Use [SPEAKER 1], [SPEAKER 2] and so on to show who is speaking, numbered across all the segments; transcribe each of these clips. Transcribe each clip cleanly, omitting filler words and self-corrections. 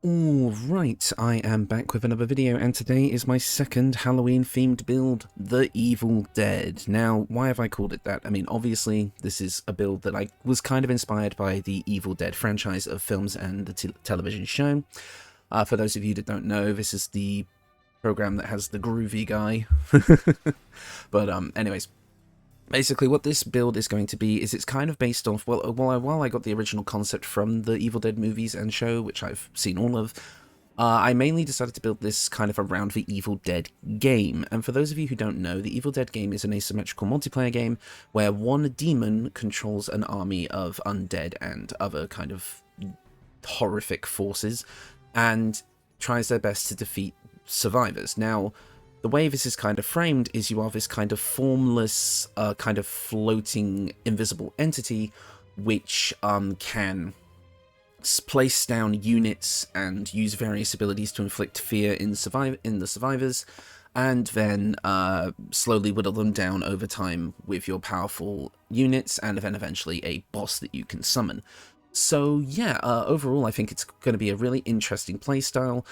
[SPEAKER 1] Alright, I am back with another video, and today is my second Halloween-themed build, The Evil Dead. Now, why have I called it that? I mean, obviously, this is a build that I was kind of inspired by the Evil Dead franchise of films and the television show. For those of you that don't know, this is the program that has the groovy guy. But, anyways. Basically, what this build is going to be is it's kind of based off, while I got the original concept from the Evil Dead movies and show, which I've seen all of, I mainly decided to build this kind of around the Evil Dead game. And for those of you who don't know, the Evil Dead game is an asymmetrical multiplayer game where one demon controls an army of undead and other kind of horrific forces and tries their best to defeat survivors. Now, the way this is kind of framed is you are this kind of formless, kind of floating, invisible entity which can place down units and use various abilities to inflict fear in the survivors, and then slowly whittle them down over time with your powerful units, and then eventually a boss that you can summon. So yeah, overall I think it's going to be a really interesting playstyle.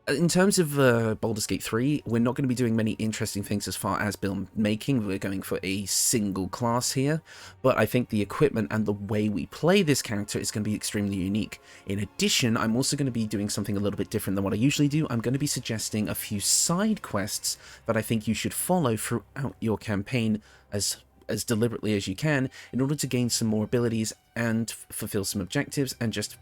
[SPEAKER 1] In terms of Baldur's Gate 3, we're not going to be doing many interesting things as far as build making. We're going for a single class here, but I think the equipment and the way we play this character is going to be extremely unique. In addition, I'm also going to be doing something a little bit different than what I usually do. I'm going to be suggesting a few side quests that I think you should follow throughout your campaign as deliberately as you can in order to gain some more abilities and fulfill some objectives and just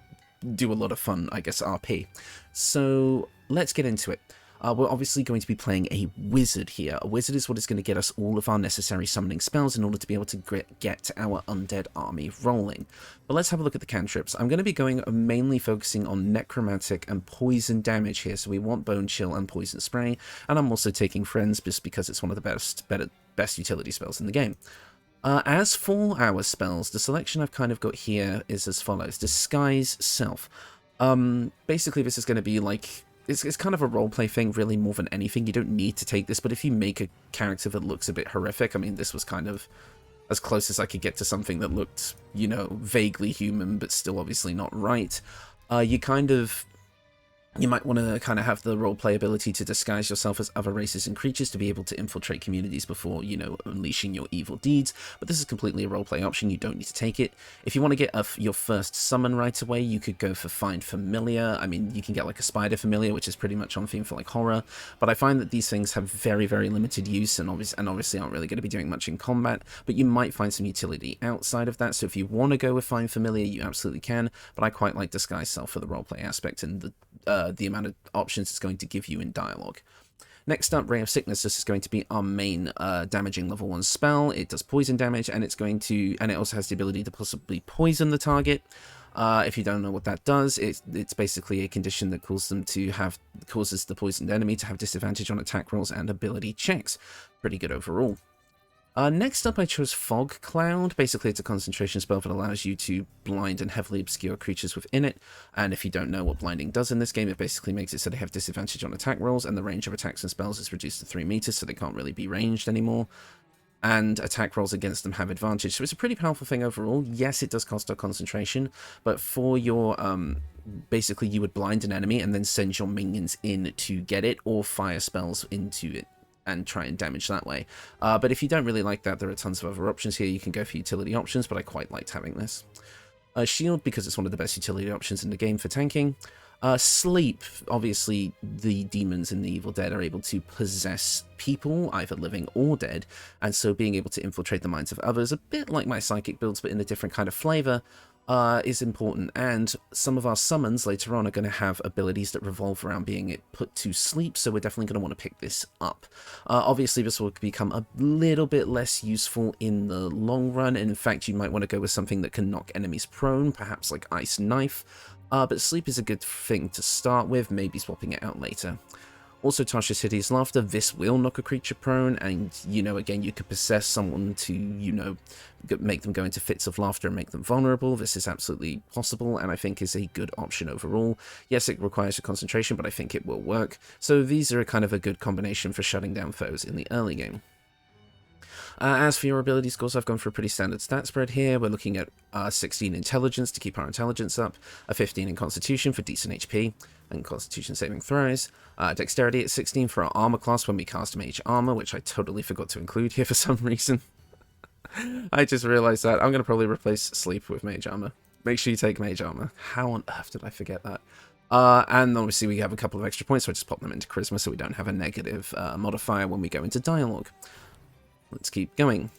[SPEAKER 1] do a lot of fun, I guess, RP. So let's get into it. We're obviously going to be playing a wizard here. A wizard is what is going to get us all of our necessary summoning spells in order to be able to get our undead army rolling. But let's have a look at the cantrips. I'm going to be mainly focusing on necromantic and poison damage here. So we want bone chill and poison spray. And I'm also taking friends just because it's one of the best utility spells in the game. As for our spells, the selection I've kind of got here is as follows. Disguise Self. Basically, this is going to be like, it's kind of a roleplay thing, really, more than anything. You don't need to take this, but if you make a character that looks a bit horrific, I mean, this was kind of as close as I could get to something that looked, you know, vaguely human, but still obviously not right. You might want to kind of have the roleplay ability to disguise yourself as other races and creatures to be able to infiltrate communities before, you know, unleashing your evil deeds. But this is completely a roleplay option. You don't need to take it. If you want to get your first summon right away, you could go for Find Familiar. I mean, you can get like a Spider Familiar, which is pretty much on theme for like horror. But I find that these things have very, very limited use and obviously aren't really going to be doing much in combat. But you might find some utility outside of that. So if you want to go with Find Familiar, you absolutely can. But I quite like Disguise Self for the roleplay aspect and the amount of options it's going to give you in dialogue. Next up, Ray of Sickness. This is going to be our main damaging level 1 spell. It does poison damage, and it also has the ability to possibly poison the target. If you don't know what that does, it's basically a condition that causes the poisoned enemy to have disadvantage on attack rolls and ability checks. Pretty good overall. Next up, I chose Fog Cloud. Basically, it's a concentration spell that allows you to blind and heavily obscure creatures within it. And if you don't know what blinding does in this game, it basically makes it so they have disadvantage on attack rolls, and the range of attacks and spells is reduced to 3 meters, so they can't really be ranged anymore. And attack rolls against them have advantage. So it's a pretty powerful thing overall. Yes, it does cost a concentration, but for your basically you would blind an enemy and then send your minions in to get it, or fire spells into it and try and damage that way. But if you don't really like that, there are tons of other options here. You can go for utility options, but I quite liked having this. Shield, because it's one of the best utility options in the game for tanking. Sleep, obviously the demons in the Evil Dead are able to possess people, either living or dead, and so being able to infiltrate the minds of others, a bit like my psychic builds but in a different kind of flavor, is important. And some of our summons later on are going to have abilities that revolve around being put to sleep, so we're definitely going to want to pick this up. Obviously this will become a little bit less useful in the long run, and in fact you might want to go with something that can knock enemies prone, perhaps like Ice Knife. But sleep is a good thing to start with, maybe swapping it out later. Also, Tasha's Hideous Laughter. This will knock a creature prone, and, you know, again, you could possess someone to, you know, make them go into fits of laughter and make them vulnerable. This is absolutely possible, and I think is a good option overall. Yes, it requires a concentration, but I think it will work. So these are kind of a good combination for shutting down foes in the early game. As for your ability scores, I've gone for a pretty standard stat spread here. We're looking at 16 intelligence to keep our intelligence up, a 15 in constitution for decent HP, and Constitution saving throws. Dexterity at 16 for our armor class when we cast Mage Armor, which I totally forgot to include here for some reason. I just realized that. I'm going to probably replace Sleep with Mage Armor. Make sure you take Mage Armor. How on earth did I forget that? And obviously we have a couple of extra points, so I just pop them into Charisma so we don't have a negative modifier when we go into dialogue. Let's keep going.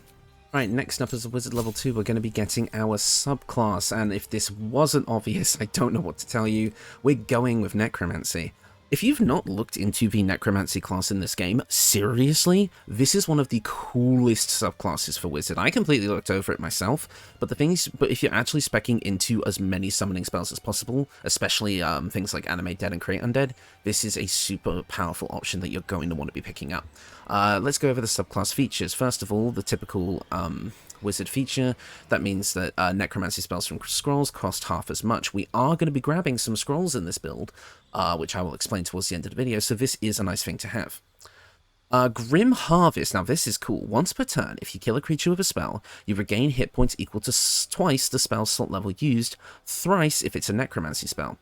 [SPEAKER 1] Right, next up as a Wizard level 2, we're going to be getting our subclass, and if this wasn't obvious, I don't know what to tell you, we're going with Necromancy. If you've not looked into the Necromancy class in this game, seriously, this is one of the coolest subclasses for Wizard. I completely looked over it myself, but if you're actually speccing into as many summoning spells as possible, especially things like Animate Dead and Create Undead, this is a super powerful option that you're going to want to be picking up. Let's go over the subclass features. First of all, the typical Wizard feature. That means that Necromancy spells from scrolls cost half as much. We are going to be grabbing some scrolls in this build, which I will explain towards the end of the video, so this is a nice thing to have. Grim Harvest. Now this is cool. Once per turn, if you kill a creature with a spell, you regain hit points equal to twice the spell slot level used, thrice if it's a Necromancy spell,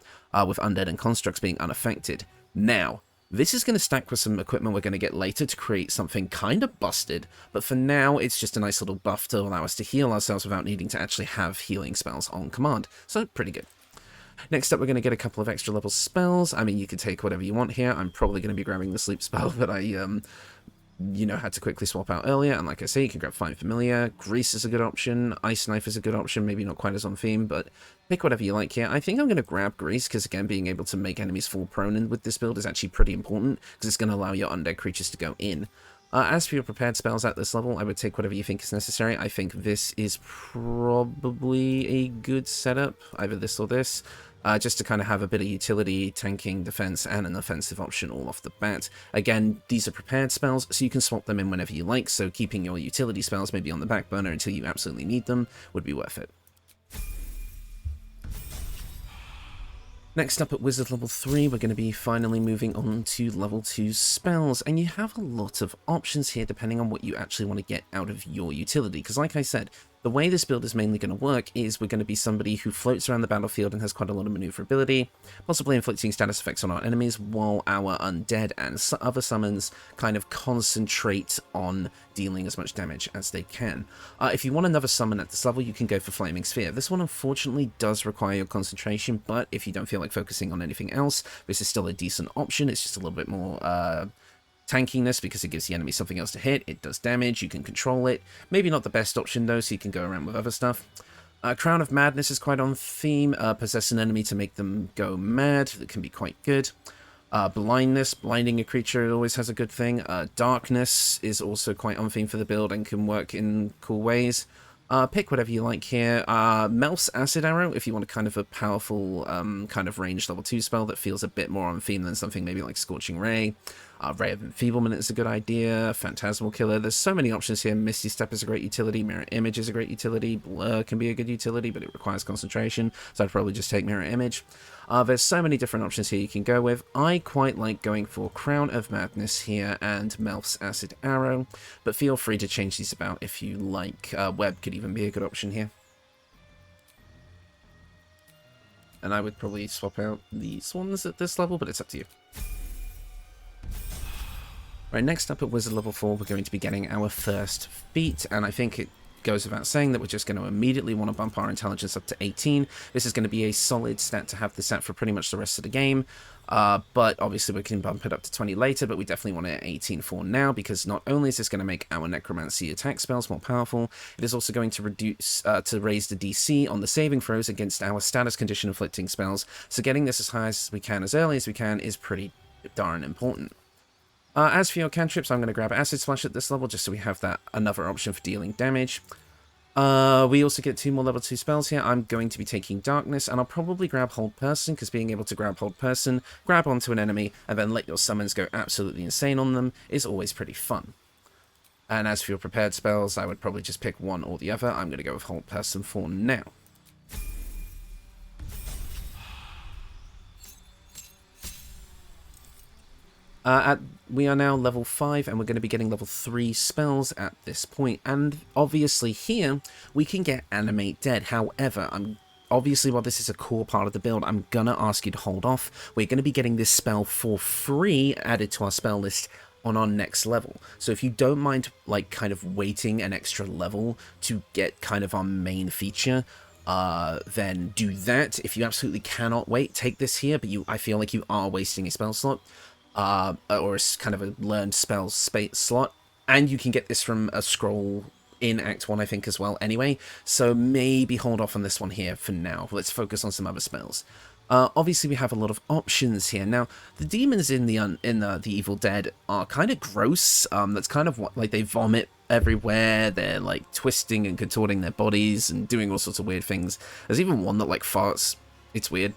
[SPEAKER 1] with undead and constructs being unaffected. Now, this is going to stack with some equipment we're going to get later to create something kind of busted, but for now it's just a nice little buff to allow us to heal ourselves without needing to actually have healing spells on command, so pretty good. Next up, we're going to get a couple of extra level spells. I mean, you can take whatever you want here. I'm probably going to be grabbing the sleep spell that I, had to quickly swap out earlier. And like I say, you can grab Find Familiar. Grease is a good option. Ice Knife is a good option. Maybe not quite as on theme, but pick whatever you like here. I think I'm going to grab Grease because, again, being able to make enemies fall prone with this build is actually pretty important because it's going to allow your undead creatures to go in. As for your prepared spells at this level, I would take whatever you think is necessary. I think this is probably a good setup, either this or this. Just to kind of have a bit of utility, tanking, defense, and an offensive option all off the bat. Again, these are prepared spells, so you can swap them in whenever you like, so keeping your utility spells maybe on the back burner until you absolutely need them would be worth it. Next up at Wizard level 3, we're going to be finally moving on to level 2 spells, and you have a lot of options here depending on what you actually want to get out of your utility, because like I said, the way this build is mainly going to work is we're going to be somebody who floats around the battlefield and has quite a lot of maneuverability, possibly inflicting status effects on our enemies, while our undead and other summons kind of concentrate on dealing as much damage as they can. If you want another summon at this level, you can go for Flaming Sphere. This one unfortunately does require your concentration, but if you don't feel like focusing on anything else, this is still a decent option. It's just a little bit more tankiness because it gives the enemy something else to hit. It does damage, you can control it. Maybe not the best option though, so you can go around with other stuff. Crown of Madness is quite on theme. Possess an enemy to make them go mad. That can be quite good. Blindness, blinding a creature always has a good thing. Darkness is also quite on theme for the build and can work in cool ways. Pick whatever you like here. Melf's Acid Arrow, if you want a kind of a powerful kind of ranged level 2 spell that feels a bit more on theme than something maybe like Scorching Ray. Ray of Enfeeblement is a good idea. Phantasmal Killer. There's so many options here. Misty Step is a great utility. Mirror Image is a great utility. Blur can be a good utility, but it requires concentration, so I'd probably just take Mirror Image. There's so many different options here you can go with. I quite like going for Crown of Madness here and Melf's Acid Arrow, but feel free to change these about if you like. Web could even be a good option here. And I would probably swap out these ones at this level, but it's up to you. Right, next up at Wizard level 4, we're going to be getting our first feat, and I think it goes without saying that we're just going to immediately want to bump our intelligence up to 18. This is going to be a solid stat to have this at for pretty much the rest of the game, but obviously we can bump it up to 20 later, but we definitely want it at 18 for now, because not only is this going to make our Necromancy attack spells more powerful, it is also going to raise the DC on the saving throws against our status condition inflicting spells, so getting this as high as we can, as early as we can, is pretty darn important. As for your cantrips, I'm going to grab Acid Splash at this level, just so we have that another option for dealing damage. We also get 2 more level 2 spells here. I'm going to be taking Darkness, and I'll probably grab Hold Person, because being able to grab Hold Person, grab onto an enemy, and then let your summons go absolutely insane on them is always pretty fun. And as for your prepared spells, I would probably just pick one or the other. I'm going to go with Hold Person for now. We are now level 5, and we're going to be getting level 3 spells at this point, and obviously here we can get Animate Dead. However, I'm obviously, while this is a core part of the build, I'm gonna ask you to hold off. We're gonna be getting this spell for free added to our spell list on our next level. So if you don't mind, like, kind of waiting an extra level to get kind of our main feature, then do that. If you absolutely cannot wait, take this here, but I feel like you are wasting a spell slot, or a kind of a learned spell space slot, and you can get this from a scroll in Act 1, I think, as well, anyway, so maybe hold off on this one here for now. Let's focus on some other spells. Obviously, we have a lot of options here. Now, the demons in the Evil Dead are kind of gross. That's kind of what, like, they vomit everywhere. They're, like, twisting and contorting their bodies and doing all sorts of weird things. There's even one that, like, farts. It's weird.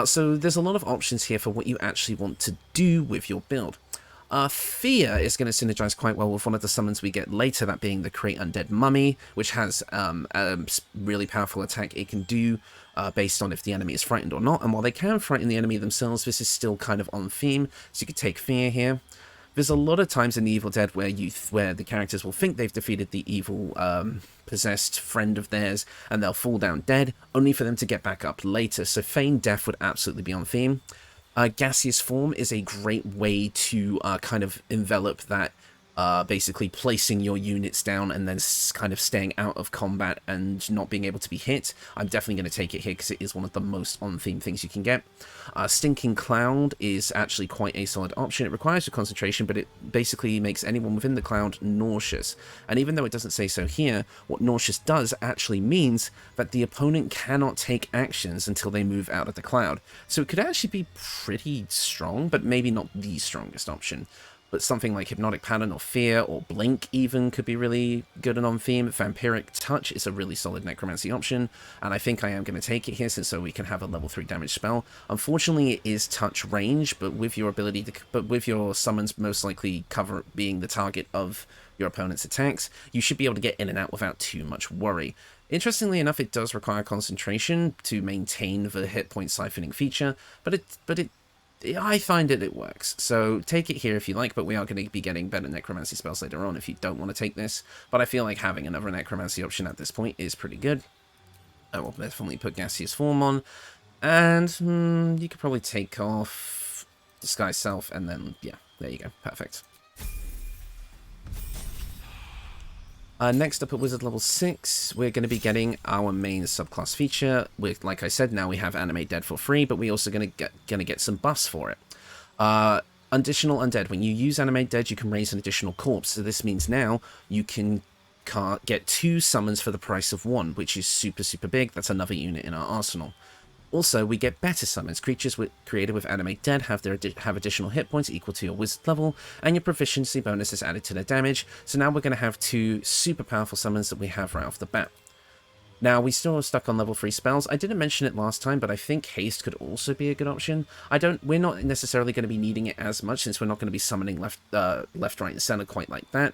[SPEAKER 1] So there's a lot of options here for what you actually want to do with your build. Fear is going to synergize quite well with one of the summons we get later, that being the Create Undead Mummy, which has a really powerful attack it can do based on if the enemy is frightened or not. And while they can frighten the enemy themselves, this is still kind of on theme, so you could take Fear here. There's a lot of times in the Evil Dead where the characters will think they've defeated the evil possessed friend of theirs, and they'll fall down dead, only for them to get back up later. So Feigned Death would absolutely be on theme. Gaseous Form is a great way to kind of envelop that, basically placing your units down and then kind of staying out of combat and not being able to be hit. I'm definitely going to take it here because it is one of the most on-theme things you can get. Stinking Cloud is actually quite a solid option. It requires your concentration, but it basically makes anyone within the cloud nauseous. And even though it doesn't say so here, what nauseous does actually means that the opponent cannot take actions until they move out of the cloud. So it could actually be pretty strong, but maybe not the strongest option. But something like Hypnotic Pattern or Fear or Blink even could be really good and on theme. Vampiric Touch is a really solid necromancy option, and I think I am going to take it here so we can have a level 3 damage spell. Unfortunately, it is touch range, but with your ability to, with your summons most likely being the target of your opponent's attacks, you should be able to get in and out without too much worry. Interestingly enough, it does require concentration to maintain the hit point siphoning feature, but I find it works, so take it here if you like, but we are going to be getting better necromancy spells later on if you don't want to take this, but I feel like having another necromancy option at this point is pretty good. I will definitely put Gaseous Form on, and you could probably take off Disguise Self, and then, yeah, there you go, perfect. Next up at Wizard level 6, we're going to be getting our main subclass feature. Like I said, now we have Animate Dead for free, but we're also going to get some buffs for it. Additional Undead. When you use Animate Dead, you can raise an additional corpse. So this means now you can get 2 summons for the price of 1, which is super, super big. That's another unit in our arsenal. Also, we get better summons. Creatures created with Animate Dead have additional hit points equal to your wizard level, and your proficiency bonus is added to their damage. So now we're going to have 2 super powerful summons that we have right off the bat. Now, we still are stuck on level 3 spells. I didn't mention it last time, but I think Haste could also be a good option. We're not necessarily going to be needing it as much, since we're not going to be summoning left, right, and center quite like that.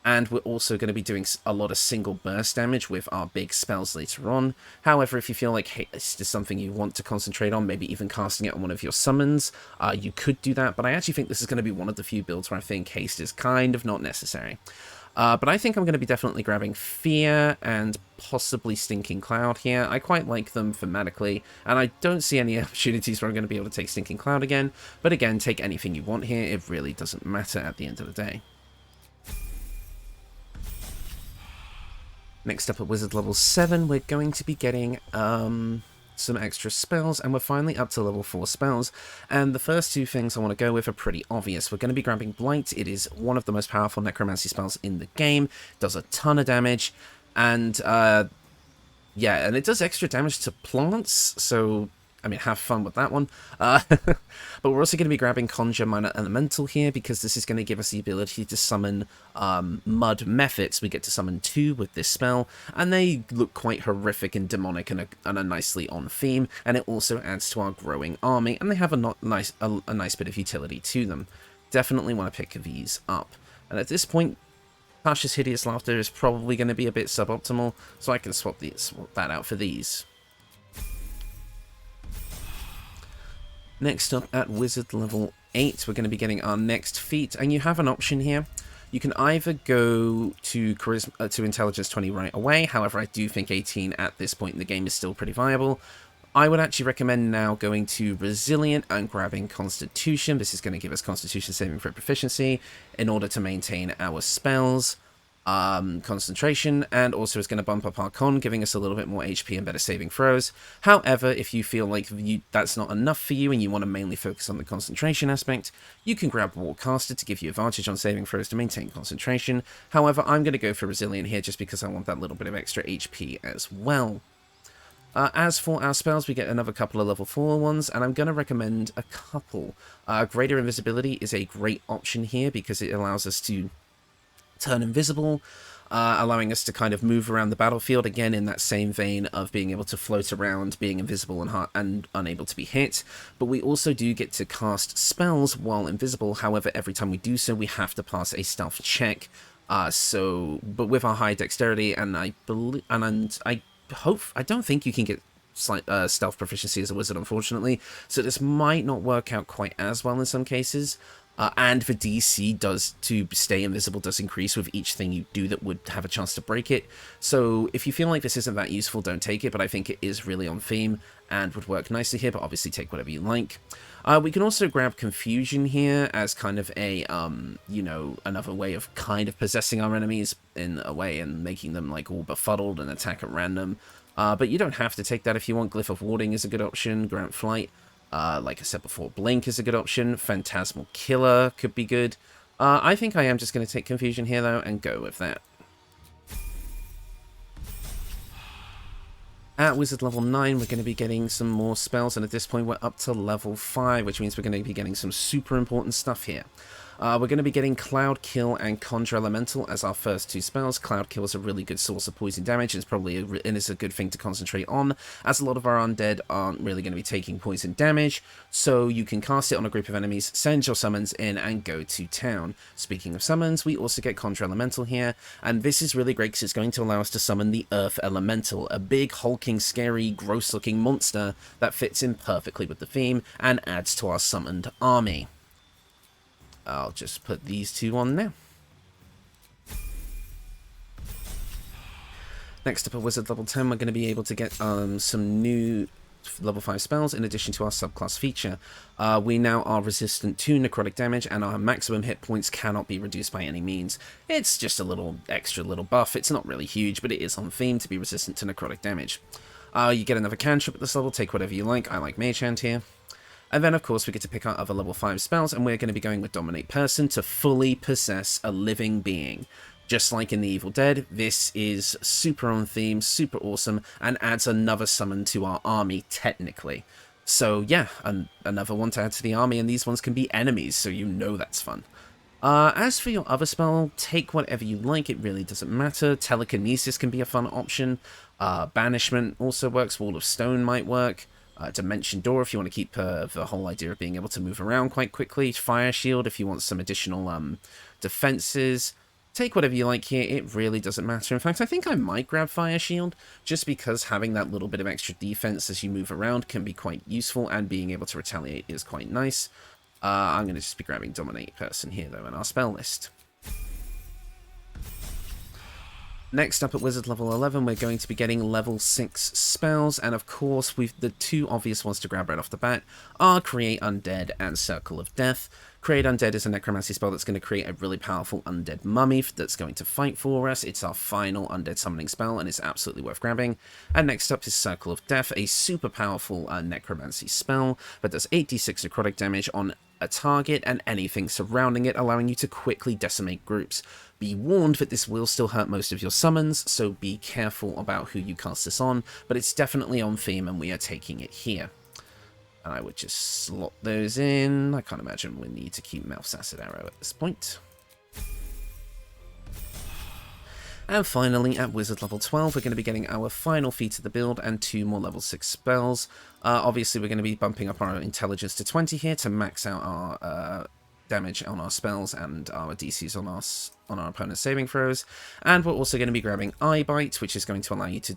[SPEAKER 1] And we're also going to be doing a lot of single burst damage with our big spells later on. However, if you feel like Haste is something you want to concentrate on, maybe even casting it on one of your summons, you could do that. But I actually think this is going to be one of the few builds where I think Haste is kind of not necessary. But I think I'm going to be definitely grabbing Fear and possibly Stinking Cloud here. I quite like them thematically, and I don't see any opportunities where I'm going to be able to take Stinking Cloud again. But again, take anything you want here. It really doesn't matter at the end of the day. Next up at Wizard level 7, we're going to be getting some extra spells, and we're finally up to level 4 spells. And the first 2 things I want to go with are pretty obvious. We're going to be grabbing Blight. It is one of the most powerful necromancy spells in the game. It does a ton of damage, and yeah, and it does extra damage to plants, so I mean, have fun with that one. But we're also going to be grabbing Conjure Minor Elemental here, because this is going to give us the ability to summon Mud Mephits. We get to summon 2 with this spell, and they look quite horrific and demonic and are nicely on theme, and it also adds to our growing army, and they have a nice bit of utility to them. Definitely want to pick these up. And at this point, Tasha's Hideous Laughter is probably going to be a bit suboptimal, so I can swap that out for these. Next up at Wizard level 8, we're going to be getting our next feat, and you have an option here. You can either go to Charisma, to Intelligence 20 right away, however I do think 18 at this point in the game is still pretty viable. I would actually recommend now going to Resilient and grabbing Constitution. This is going to give us Constitution saving throw proficiency in order to maintain our spells, concentration, and also is going to bump up our con, giving us a little bit more HP and better saving throws. However, if you feel like that's not enough for you and you want to mainly focus on the concentration aspect, you can grab Warcaster to give you advantage on saving throws to maintain concentration. However, I'm going to go for Resilient here just because I want that little bit of extra HP as well. As for our spells, we get another couple of level 4 ones, and I'm going to recommend a couple. Greater Invisibility is a great option here because it allows us to turn invisible, allowing us to kind of move around the battlefield, again in that same vein of being able to float around, being invisible and unable to be hit. But we also do get to cast spells while invisible, however every time we do so we have to pass a stealth check. But with our high dexterity, and I don't think you can get stealth proficiency as a wizard, unfortunately, so this might not work out quite as well in some cases. And the DC to stay invisible does increase with each thing you do that would have a chance to break it. So if you feel like this isn't that useful, don't take it, but I think it is really on theme and would work nicely here, but obviously take whatever you like. We can also grab Confusion here as kind of a, another way of kind of possessing our enemies in a way and making them like all befuddled and attack at random. But you don't have to take that if you want. Glyph of Warding is a good option. Grant Flight. Like I said before, Blink is a good option. Phantasmal Killer could be good. I think I am just going to take Confusion here, though, and go with that. At Wizard level 9, we're going to be getting some more spells, and at this point we're up to level 5, which means we're going to be getting some super important stuff here. We're going to be getting Cloud Kill and Conjure Elemental as our first two spells. Cloud Kill is a really good source of poison damage, and it's a good thing to concentrate on, as a lot of our undead aren't really going to be taking poison damage, so you can cast it on a group of enemies, send your summons in, and go to town. Speaking of summons, we also get Conjure Elemental here, and this is really great because it's going to allow us to summon the Earth Elemental, a big, hulking, scary, gross-looking monster that fits in perfectly with the theme and adds to our summoned army. I'll just put these two on now. Next up at Wizard level 10, we're going to be able to get some new level 5 spells in addition to our subclass feature. We now are resistant to necrotic damage, and our maximum hit points cannot be reduced by any means. It's just a little extra little buff. It's not really huge, but it is on theme to be resistant to necrotic damage. You get another cantrip at this level. Take whatever you like. I like Mage Hand here. And then, of course, we get to pick our other level 5 spells, and we're going to be going with Dominate Person to fully possess a living being. Just like in the Evil Dead, this is super on theme, super awesome, and adds another summon to our army, technically. So, yeah, another one to add to the army, and these ones can be enemies, so you know that's fun. As for your other spell, take whatever you like, it really doesn't matter. Telekinesis can be a fun option. Banishment also works, Wall of Stone might work. Dimension Door if you want to keep the whole idea of being able to move around quite quickly. Fire Shield if you want some additional defenses. Take whatever you like here, it really doesn't matter. In fact, I think I might grab Fire Shield, just because having that little bit of extra defense as you move around can be quite useful, and being able to retaliate is quite nice. I'm going to just be grabbing Dominate Person here, though, in our spell list. Next up at Wizard level 11, we're going to be getting level 6 spells, and of course, the two obvious ones to grab right off the bat are Create Undead and Circle of Death. Create Undead is a necromancy spell that's going to create a really powerful undead mummy that's going to fight for us. It's our final undead summoning spell, and it's absolutely worth grabbing. And next up is Circle of Death, a super powerful necromancy spell that does 8d6 necrotic damage on a target and anything surrounding it, allowing you to quickly decimate groups. Be warned that this will still hurt most of your summons, so be careful about who you cast this on, but it's definitely on theme and we are taking it here. And I would just slot those in. I can't imagine we need to keep Mouth's Acid Arrow at this point. And finally, at Wizard level 12, we're going to be getting our final feat of the build and 2 more level 6 spells. Obviously, we're going to be bumping up our intelligence to 20 here to max out our damage on our spells and our DCs on our opponent's saving throws. And we're also going to be grabbing Eye Bite, which is going to allow you to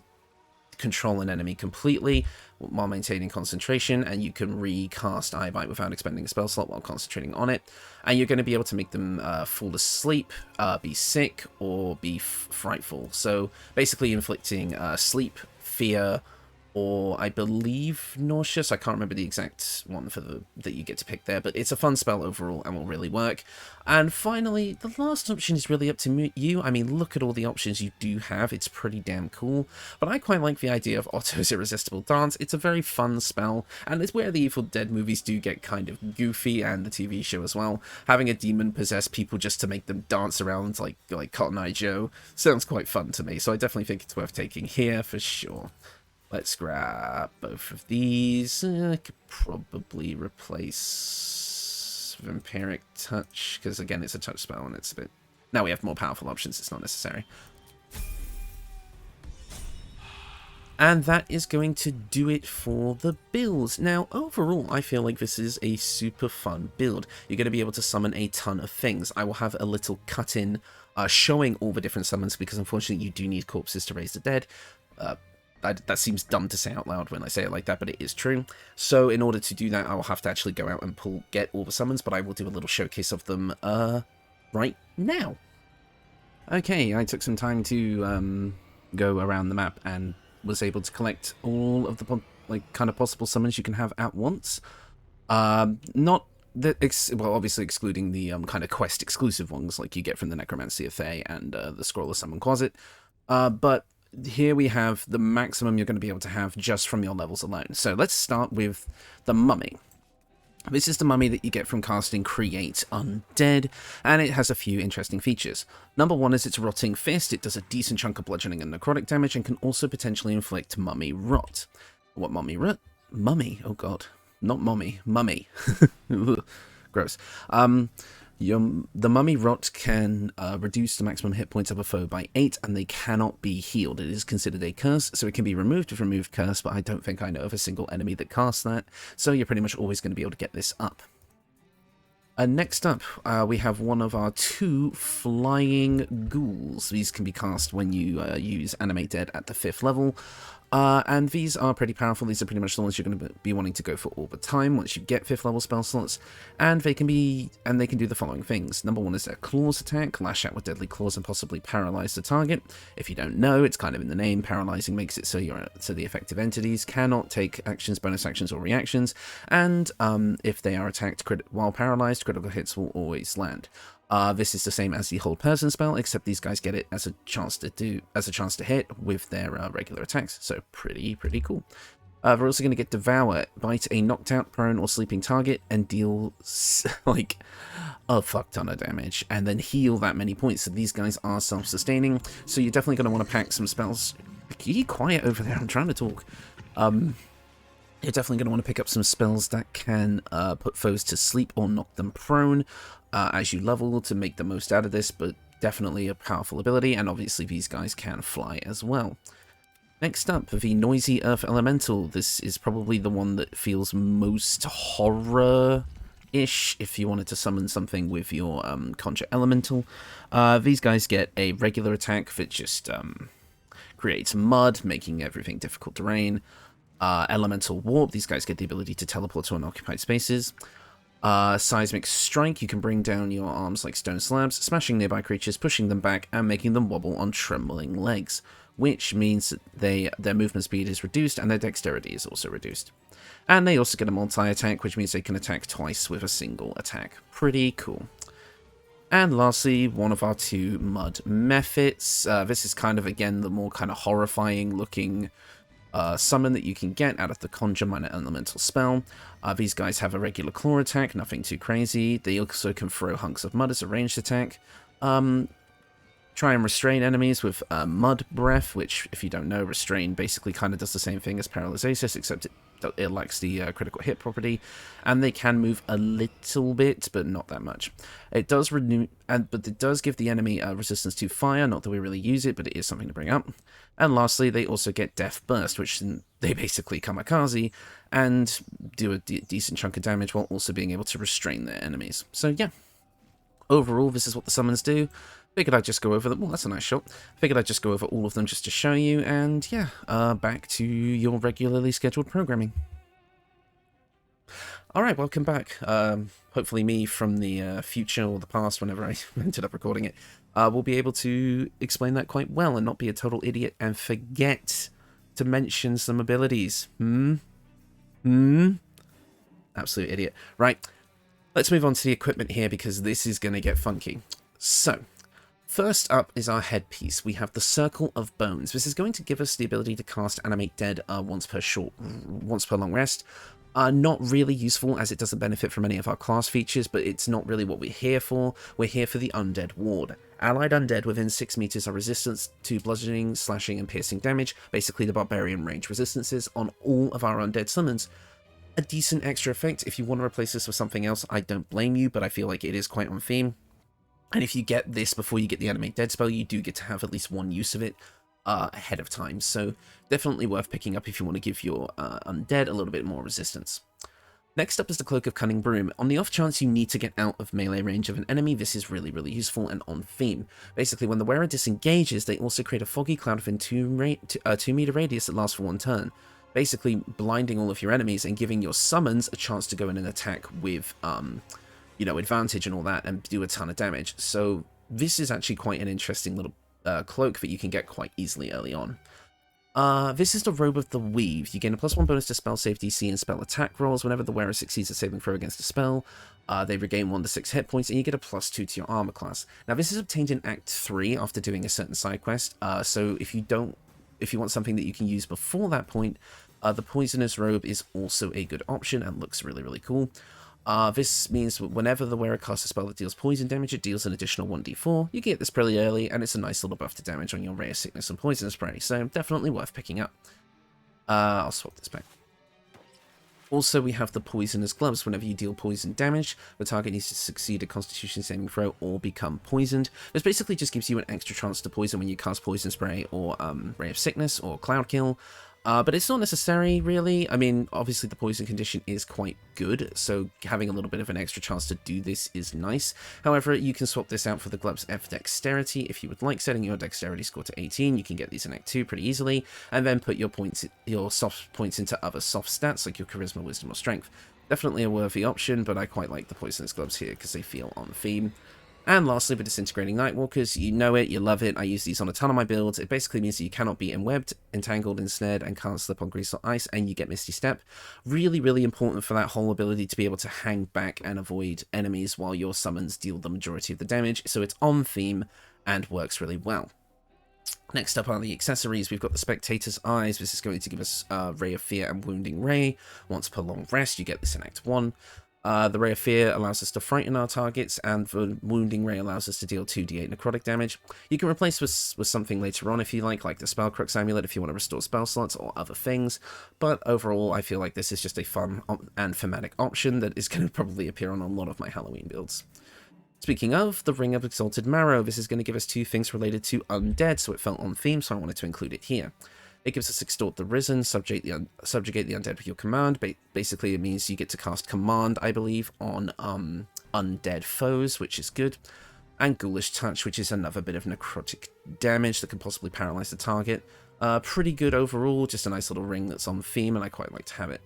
[SPEAKER 1] control an enemy completely while maintaining concentration, and you can recast Eyebite without expending a spell slot while concentrating on it. And you're going to be able to make them fall asleep, be sick, or be frightful. So basically inflicting sleep, fear, or I believe nauseous. I can't remember the exact one for that you get to pick there, but it's a fun spell overall and will really work. And finally, the last option is really up to you. I mean, look at all the options you do have. It's pretty damn cool. But I quite like the idea of Otto's Irresistible Dance. It's a very fun spell, and it's where the Evil Dead movies do get kind of goofy, and the TV show as well. Having a demon possess people just to make them dance around like Cotton Eye Joe sounds quite fun to me, so I definitely think it's worth taking here for sure. Let's grab both of these. I could probably replace Vampiric Touch, because again, it's a touch spell, and it's a bit... Now we have more powerful options, it's not necessary. And that is going to do it for the builds. Now, overall, I feel like this is a super fun build. You're going to be able to summon a ton of things. I will have a little cut-in showing all the different summons, because unfortunately you do need corpses to raise the dead. That seems dumb to say out loud when I say it like that, but it is true. So in order to do that, I will have to actually go out and get all the summons, but I will do a little showcase of them right now. Okay, I took some time to go around the map and was able to collect all of the kind of possible summons you can have at once. Not that well, obviously excluding the kind of quest exclusive ones like you get from the Necromancer Wizard and the Scroll of Summon Closet, but here we have the maximum you're going to be able to have just from your levels alone. So let's start with the Mummy. This is the mummy that you get from casting Create Undead, and it has a few interesting features. Number one is its Rotting Fist. It does a decent chunk of bludgeoning and necrotic damage and can also potentially inflict Mummy Rot. What Mummy Rot? Mummy, oh god. Not Mommy, Mummy. Gross. The Mummy Rot can reduce the maximum hit points of a foe by 8, and they cannot be healed. It is considered a curse, so it can be removed with Remove Curse, but I don't think I know of a single enemy that casts that, so you're pretty much always going to be able to get this up. Next up, we have one of our 2 Flying Ghouls. These can be cast when you use Animate Dead at the 5th level. And these are pretty powerful. These are pretty much the ones you're going to be wanting to go for all the time once you get 5th level spell slots, and they can do the following things. Number one is their Claws attack, lash out with deadly claws and possibly paralyze the target. If you don't know, it's kind of in the name. Paralyzing makes it so the effective entities cannot take actions, bonus actions, or reactions, and if they are attacked while paralyzed, critical hits will always land. This is the same as the Hold Person spell, except these guys get it as a chance to hit with their regular attacks. So pretty cool. We're also going to get Devour, bite a knocked out, prone, or sleeping target and deal like a fuck ton of damage, and then heal that many points. So these guys are self-sustaining. So you're definitely going to want to pack some spells. Can you get quiet over there? I'm trying to talk. You're definitely going to want to pick up some spells that can put foes to sleep or knock them prone as you level to make the most out of this, but definitely a powerful ability, and obviously these guys can fly as well. Next up, the Noisy Earth Elemental. This is probably the one that feels most horror-ish if you wanted to summon something with your Conjure Elemental. These guys get a regular attack that just creates mud, making everything difficult terrain. Elemental Warp, these guys get the ability to teleport to unoccupied spaces. Seismic Strike, you can bring down your arms like stone slabs, smashing nearby creatures, pushing them back, and making them wobble on trembling legs, which means that their movement speed is reduced and their dexterity is also reduced. And they also get a multi-attack, which means they can attack twice with a single attack. Pretty cool. And lastly, one of our 2 Mud Mephits. This is kind of, again, the more kind of horrifying looking summon that you can get out of the Conjure Minor Elemental spell. These guys have a regular claw attack, nothing too crazy. They also can throw hunks of mud as a ranged attack. Try and restrain enemies with Mud Breath, which, if you don't know, restrain basically kind of does the same thing as Paralysis, except it lacks the critical hit property, and they can move a little bit, but not that much. It does but it does give the enemy resistance to fire, not that we really use it, but it is something to bring up. And lastly, they also get Death Burst, which they basically kamikaze and do a decent chunk of damage while also being able to restrain their enemies. So yeah, overall, this is what the summons do. Figured I'd just go over them. Oh, that's a nice shot. Figured I'd just go over all of them just to show you, and yeah, back to your regularly scheduled programming. Alright, welcome back. Hopefully me from the future or the past, whenever I ended up recording it, will be able to explain that quite well and not be a total idiot and forget to mention some abilities. Absolute idiot. Right, let's move on to the equipment here because this is going to get funky. So, first up is our headpiece. We have the Circle of Bones. This is going to give us the ability to cast Animate Dead once per long rest. Not really useful as it doesn't benefit from any of our class features, but it's not really what we're here for. We're here for the Undead Ward. Allied undead within 6 meters are resistant to bludgeoning, slashing, and piercing damage, basically the barbarian range resistances on all of our undead summons. A decent extra effect. If you want to replace this with something else, I don't blame you, but I feel like it is quite on theme. And if you get this before you get the Animate Dead spell, you do get to have at least one use of it ahead of time. So definitely worth picking up if you want to give your undead a little bit more resistance. Next up is the Cloak of Cunning Broom. On the off chance you need to get out of melee range of an enemy, this is really, really useful and on theme. Basically, when the wearer disengages, they also create a foggy cloud within 2 meter radius that lasts for 1 turn. Basically, blinding all of your enemies and giving your summons a chance to go in and attack with advantage and all that, and do a ton of damage. So this is actually quite an interesting little cloak that you can get quite easily early on. This is the Robe of the Weave. You gain a +1 bonus to spell save DC and spell attack rolls whenever the wearer succeeds a saving throw against a spell. They regain 1 to 6 hit points, and you get a +2 to your armor class. Now, this is obtained in Act 3 after doing a certain side quest, so if you want something that you can use before that point, the Poisoner's Robe is also a good option and looks really, really cool. This means whenever the wearer casts a spell that deals poison damage, it deals an additional 1d4. You get this pretty early, and it's a nice little buff to damage on your Ray of Sickness and Poison Spray, so definitely worth picking up. I'll swap this back. Also, we have the Poisoner's Gloves. Whenever you deal poison damage, the target needs to succeed a Constitution saving throw or become poisoned. This basically just gives you an extra chance to poison when you cast Poison Spray or Ray of Sickness or Cloud Kill. But it's not necessary, really. I mean, obviously the poison condition is quite good, so having a little bit of an extra chance to do this is nice. However, you can swap this out for the Gloves F Dexterity if you would like, setting your Dexterity score to 18. You can get these in Act 2 pretty easily, and then put your soft points into other soft stats, like your Charisma, Wisdom, or Strength. Definitely a worthy option, but I quite like the Poisonous Gloves here, because they feel on theme. And lastly, the Disintegrating Nightwalkers. You know it, you love it. I use these on a ton of my builds. It basically means that you cannot be enwebbed, entangled, ensnared, and can't slip on grease or ice, and you get Misty Step. Really, really important for that whole ability to be able to hang back and avoid enemies while your summons deal the majority of the damage, so it's on theme and works really well. Next up are the accessories. We've got the Spectator's Eyes. This is going to give us Ray of Fear and Wounding Ray. Once per long rest, you get this in Act 1. The Ray of Fear allows us to frighten our targets, and the Wounding Ray allows us to deal 2d8 necrotic damage. You can replace this with something later on if you like the Spellcrux Amulet if you want to restore spell slots or other things, but overall I feel like this is just a fun and thematic option that is going to probably appear on a lot of my Halloween builds. Speaking of, the Ring of Exalted Marrow, this is going to give us 2 things related to undead, so it felt on theme, so I wanted to include it here. It gives us Extort the Risen, subjugate the undead with your command. Basically, it means you get to cast command, I believe, on undead foes, which is good. And Ghoulish Touch, which is another bit of necrotic damage that can possibly paralyze the target. Pretty good overall, just a nice little ring that's on theme, and I quite like to have it.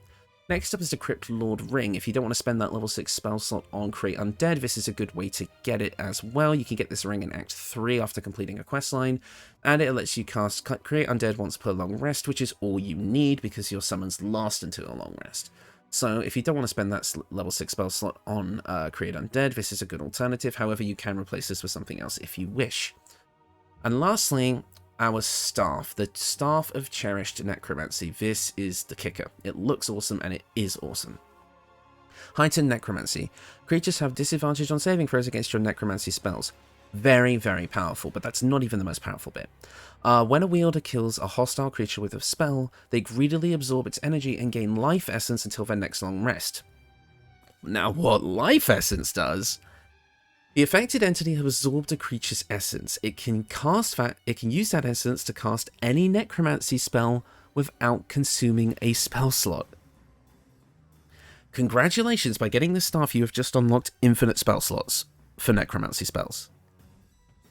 [SPEAKER 1] Next up is the Crypt Lord Ring. If you don't want to spend that level 6 spell slot on Create Undead, this is a good way to get it as well. You can get this ring in Act 3 after completing a questline, and it lets you cast Create Undead once per long rest, which is all you need because your summons last until a long rest. So if you don't want to spend that level 6 spell slot on Create Undead, this is a good alternative. However, you can replace this with something else if you wish. And lastly, our staff, the Staff of Cherished Necromancy. This is the kicker. It looks awesome and it is awesome. Heightened Necromancy. Creatures have disadvantage on saving throws against your necromancy spells. Very, very powerful, but that's not even the most powerful bit. When a wielder kills a hostile creature with a spell, they greedily absorb its energy and gain life essence until their next long rest. Now, what life essence does... The affected entity has absorbed a creature's essence. It can use that essence to cast any necromancy spell without consuming a spell slot. Congratulations, by getting this staff you have just unlocked infinite spell slots for necromancy spells.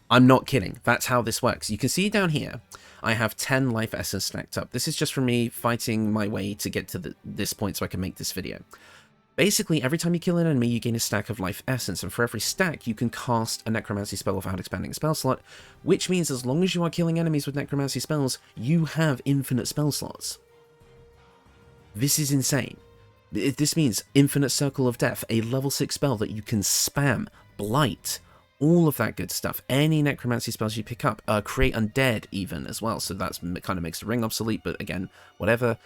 [SPEAKER 1] I'm not kidding. That's how this works. You can see down here, I have 10 life essence stacked up. This is just from me fighting my way to get to this point so I can make this video. Basically, every time you kill an enemy, you gain a stack of life essence, and for every stack, you can cast a necromancy spell without expanding a spell slot, which means as long as you are killing enemies with necromancy spells, you have infinite spell slots. This is insane. This means Infinite Circle of Death, a level 6 spell that you can spam, Blight, all of that good stuff. Any necromancy spells you pick up, create undead even as well, so that's kind of makes the ring obsolete, but again, whatever.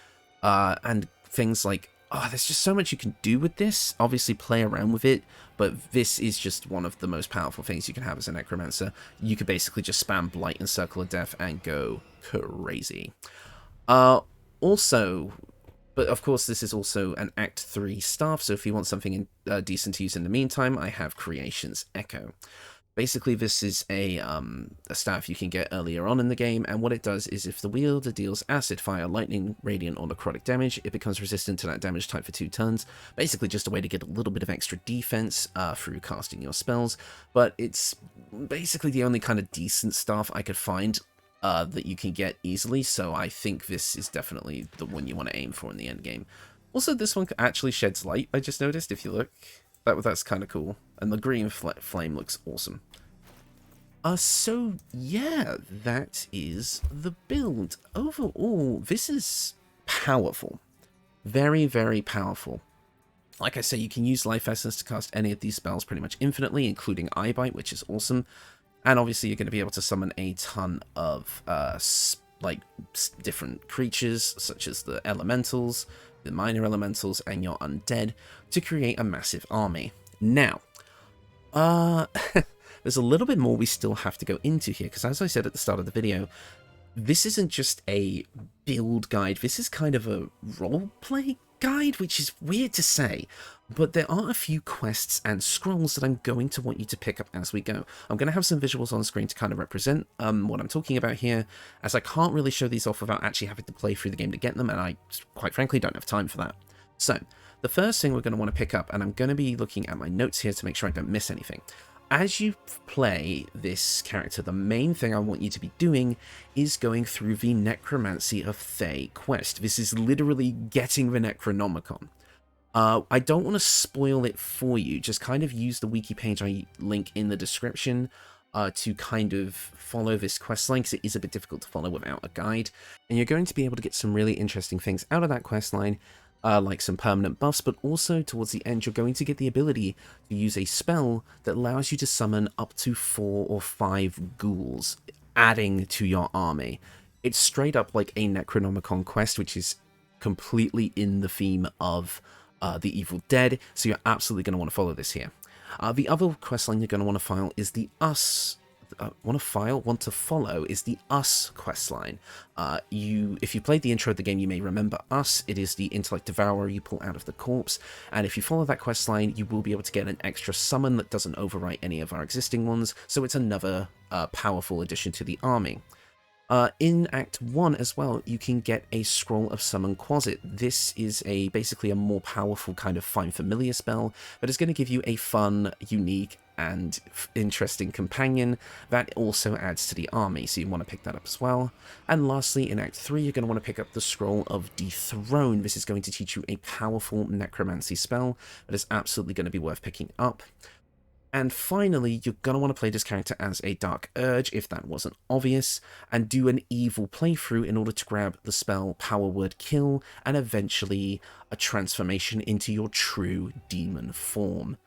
[SPEAKER 1] And things like, there's just so much you can do with this. Obviously play around with it, but this is just one of the most powerful things you can have as a necromancer. You could basically just spam Blight and Circle of Death and go crazy. Also, but of course this is also an Act 3 staff, so if you want something decent to use in the meantime, I have Creation's Echo. Basically, this is a staff you can get earlier on in the game, and what it does is if the wielder deals acid, fire, lightning, radiant, or necrotic damage, it becomes resistant to that damage type for 2 turns. Basically just a way to get a little bit of extra defense through casting your spells, but it's basically the only kind of decent staff I could find that you can get easily, so I think this is definitely the one you want to aim for in the end game. Also, this one actually sheds light, I just noticed, if you look. That's kind of cool. And the green flame looks awesome. So yeah, that is the build. Overall, this is powerful. Very, very powerful. Like I say, you can use Life Essence to cast any of these spells pretty much infinitely, including Eye Bite, which is awesome. And obviously you're going to be able to summon a ton of different creatures, such as the elementals, the minor elementals, and your undead, to create a massive army. Now, there's a little bit more we still have to go into here, because as I said at the start of the video, this isn't just a build guide, this is kind of a roleplay guide, which is weird to say, but there are a few quests and scrolls that I'm going to want you to pick up as we go. I'm going to have some visuals on screen to kind of represent what I'm talking about here, as I can't really show these off without actually having to play through the game to get them, and I, quite frankly, don't have time for that. So, the first thing we're going to want to pick up, and I'm going to be looking at my notes here to make sure I don't miss anything. As you play this character, the main thing I want you to be doing is going through the Necromancy of Thay quest. This is literally getting the Necronomicon. I don't want to spoil it for you, just kind of use the wiki page I link in the description to kind of follow this questline, because it is a bit difficult to follow without a guide. And you're going to be able to get some really interesting things out of that questline, like some permanent buffs, but also towards the end you're going to get the ability to use a spell that allows you to summon up to 4 or 5 ghouls, adding to your army. It's straight up like a Necronomicon quest, which is completely in the theme of the Evil Dead, so you're absolutely going to want to follow this here. The other questline you're going to want to follow is the Us questline. If you played the intro of the game, you may remember Us. It is the intellect devourer you pull out of the corpse, and if you follow that questline, you will be able to get an extra summon that doesn't overwrite any of our existing ones, so it's another powerful addition to the army. In Act 1 as well, you can get a Scroll of Summon Quasit. This is basically a more powerful kind of Find Familiar spell, but it's going to give you a fun, unique, and interesting companion that also adds to the army, so you want to pick that up as well. And lastly, in Act 3, you're going to want to pick up the Scroll of Dethrone. This is going to teach you a powerful necromancy spell that is absolutely going to be worth picking up. And finally, you're going to want to play this character as a Dark Urge, if that wasn't obvious, and do an evil playthrough in order to grab the spell Power Word Kill, and eventually a transformation into your true demon form.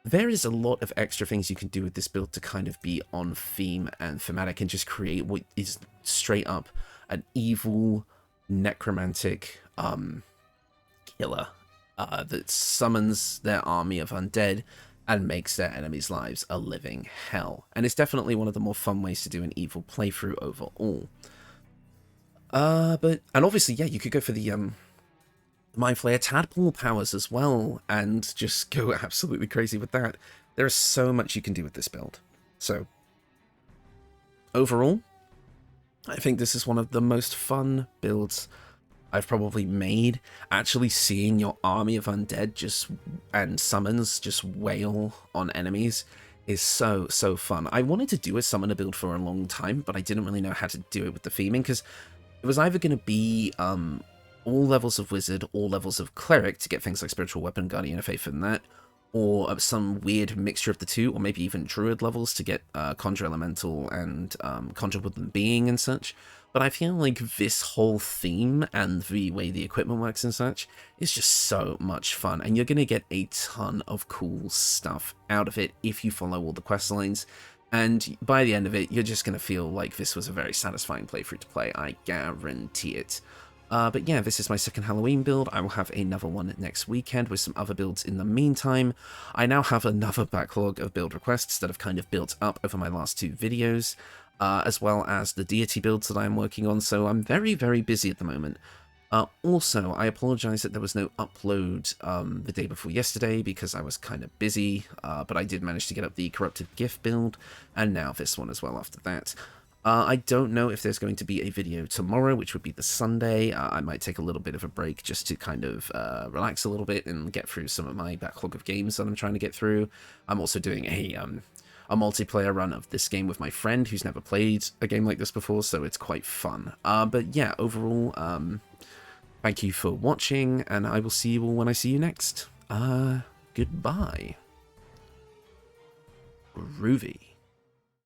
[SPEAKER 1] There is a lot of extra things you can do with this build to kind of be on theme and thematic, and just create what is straight up an evil, necromantic killer that summons their army of undead and makes their enemies' lives a living hell. And it's definitely one of the more fun ways to do an evil playthrough overall. And obviously, yeah, you could go for the Mind Flayer Tadpole powers as well, and just go absolutely crazy with that. There is so much you can do with this build. So, overall, I think this is one of the most fun builds I've probably made. Actually seeing your army of undead and summons just wail on enemies is so, so fun. I wanted to do a summoner build for a long time, but I didn't really know how to do it with the theming, because it was either going to be all levels of wizard, all levels of cleric to get things like spiritual weapon, guardian of faith and that, or some weird mixture of the two, or maybe even druid levels to get conjure elemental and conjure woodland being and such. But I feel like this whole theme and the way the equipment works and such is just so much fun, and you're going to get a ton of cool stuff out of it if you follow all the quest lines. And by the end of it, you're just going to feel like this was a very satisfying playthrough to play, I guarantee it. But yeah, this is my second Halloween build. I will have another one next weekend with some other builds in the meantime. I now have another backlog of build requests that have kind of built up over my last two videos, as well as the deity builds that I'm working on, so I'm very, very busy at the moment. Also, I apologize that there was no upload the day before yesterday because I was kind of busy, but I did manage to get up the corrupted gift build, and now this one as well after that. I don't know if there's going to be a video tomorrow, which would be the Sunday. I might take a little bit of a break just to kind of relax a little bit and get through some of my backlog of games that I'm trying to get through. I'm also doing a multiplayer run of this game with my friend who's never played a game like this before, so it's quite fun. But yeah, overall, thank you for watching, and I will see you all when I see you next. Goodbye. Groovy.